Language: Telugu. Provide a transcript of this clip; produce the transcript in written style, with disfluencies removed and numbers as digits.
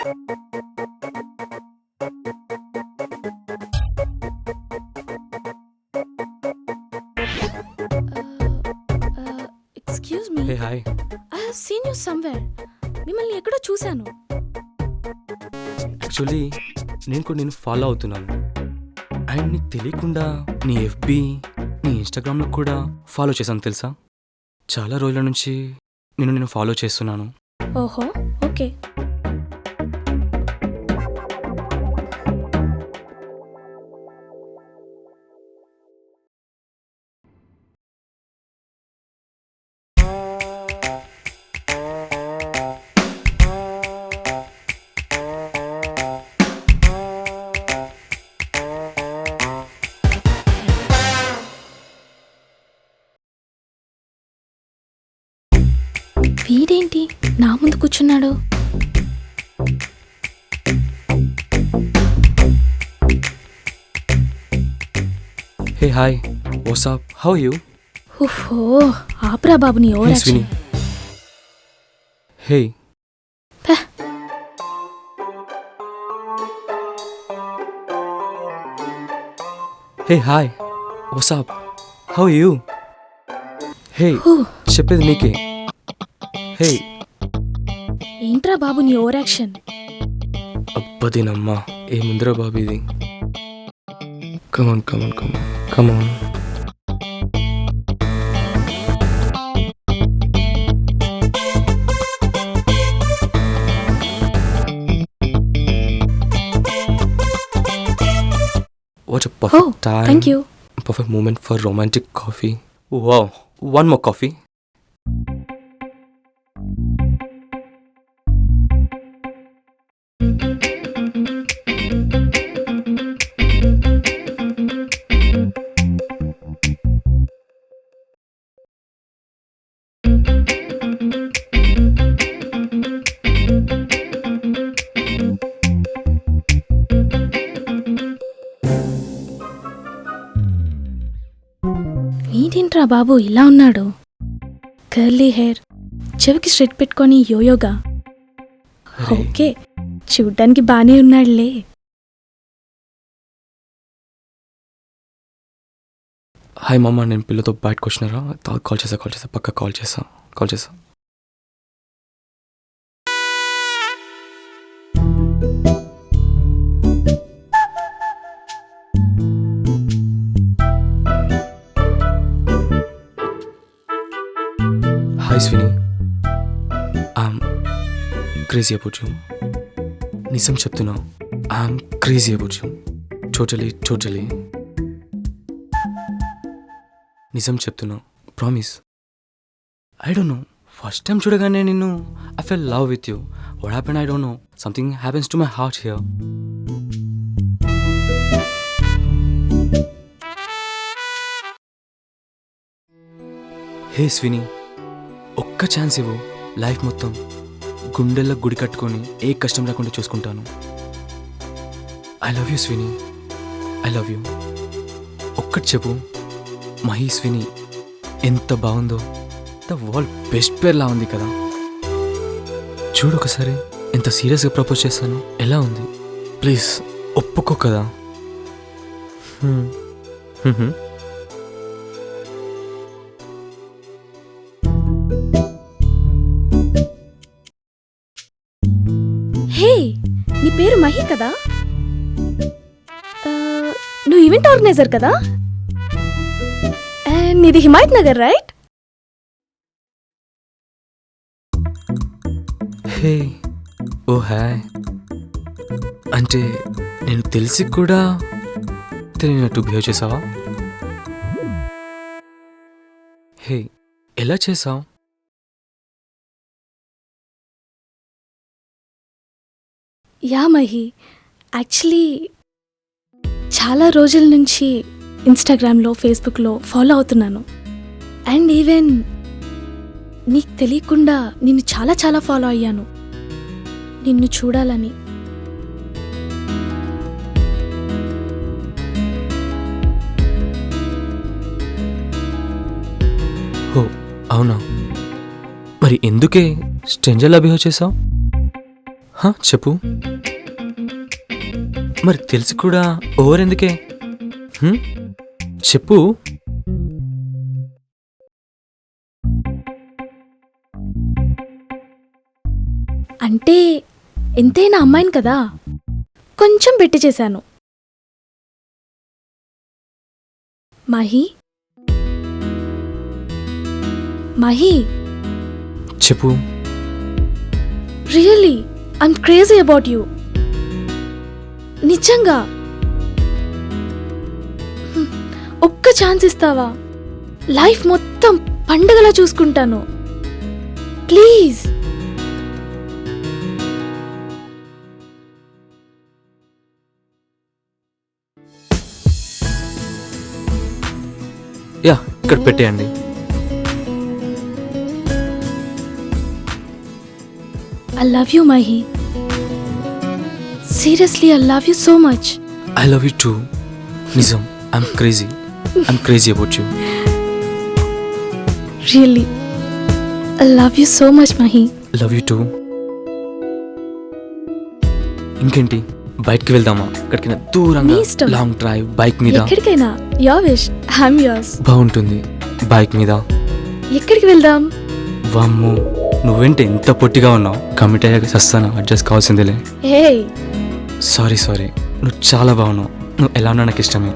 Excuse me, hey hi. I have seen you somewhere. మిమ్మల్ని ఎక్కడో చూశాను. యాక్చువల్లీ నేను కూడా నేను ఫాలో అవుతున్నాను అండ్ నీకు తెలియకుండా నీ ఎఫ్బి నీ ఇన్స్టాగ్రామ్లో కూడా ఫాలో చేశాను తెలుసా. చాలా రోజుల నుంచి నేను ఫాలో చేస్తున్నాను. ఓహో, ఓకే. వీడేంటి నా ముందు కూర్చున్నాడు? Hey hi, what's up, how you? ఓహో, ఆపరా బాబు నీ over action. Hey hey hi, what's up, how you? Hey చెప్పేది నీకే. హే ఏంట్రా బాబు నీ ఓవర్ యాక్షన్? అబ్బదినమ్మా, ఏముందిరా బాబు ఇది. కమాన్ కమాన్ కమాన్ కమాన్. What a perfect time. Thank you. Perfect moment for romantic coffee. Wow, one more coffee. వీడేంట్రా బాబు ఇలా ఉన్నాడు? కర్లీ హెయిర్, చెవికి స్ట్రెట్ పెట్టుకొని యోయోగా. ఓకే, చూడ్డానికి బానే ఉన్నాడులే. హాయ్ మామ, నేను పిల్లతో బయటకు వచ్చినారా? కాల్ చేసా పక్క కాల్ చేసా. Hi Swini, I'm crazy about you. నిజం చెప్తున్నా, I'm crazy about you. Totally నిజం చెప్తున్నా, promise. I don't know, first time చూడగానే నిన్ను I fell love with you. What happen I don't know. Something happens to my heart here. Hey Swini, ఒక్క ఛాన్స్ ఇవ్వు. లైఫ్ మొత్తం గుండెల్లో గుడి కట్టుకొని ఏ కష్టం లేకుండా చూసుకుంటాను. I love you Swini, I love you. ఒక్కటి చెప్పు, మహి స్విని ఎంత బాగుందో. ద వరల్డ్ బెస్ట్ పేర్లా ఉంది కదా. చూడు ఒకసారి, ఎంత సీరియస్గా ప్రపోజ్ చేస్తాను. ఎలా ఉంది? ప్లీజ్ ఒప్పుకో కదా. హే, నీ పేరు మహి కదా? నువ్వు ఈవెంట్ ఆర్గనైజర్ కదా? నీది హిమాయత్ నగర్ రైట్? హే ఓ హాయ్. అంటే నేను తెలిసి కూడా తెలియనట్టు బిహేవ్ చేసావా? హే, ఎలా చేసావు? యా మహి, యాక్చువల్లీ చాలా రోజుల నుంచి ఇన్స్టాగ్రామ్లో, ఫేస్బుక్లో ఫాలో అవుతున్నాను. అండ్ ఈవెన్ నీకు తెలియకుండా నిన్ను చాలా ఫాలో అయ్యాను, నిన్ను చూడాలని. ఓ అవునా, మరి ఎందుకే స్ట్రేంజర్లా బిహేవ్ చేసావు? చెప్పు. మరి తెలిసి కూడా ఓవర్ ఎందుకే? చెప్పు. అంటే ఎంతైనా అమ్మాయిని కదా, కొంచెం బెట్టి చేశాను. మహి మహి చెప్పు. Really I'm crazy about you. నిజంగా ఒక్క ఛాన్స్ ఇస్తావా? లైఫ్ మొత్తం పండగలా చూసుకుంటాను. ప్లీజ్. యా, ఇక్కడ పెట్టేయండి. I love you, Mahi. Seriously, I love you so much. I love you too. నిజం, I'm crazy. I'm crazy about you. Really, I love you so much, Mahi. Love you too. ఇంకేంటి, బయటికి వెళ్దామా? ఎక్కడికైనా దూరంగా, నీ ఇష్టం. లాంగ్ డ్రైవ్ బైక్ మీద. ఎక్కడికైనా. Your wish. I'm yours. బాగుంటుంది బైక్ మీద. ఎక్కడికి వెళ్దాం? వామ్మో, నువ్వేంటి ఎంత పొట్టిగా ఉన్నావు? కమిట్ అయ్యాక సస్తాను, అడ్జస్ట్ కావాల్సిందేలే. Hey. సారీ, నువ్వు చాలా బాగున్నావు. నువ్వు ఎలా ఉన్నా నాకు ఇష్టమే.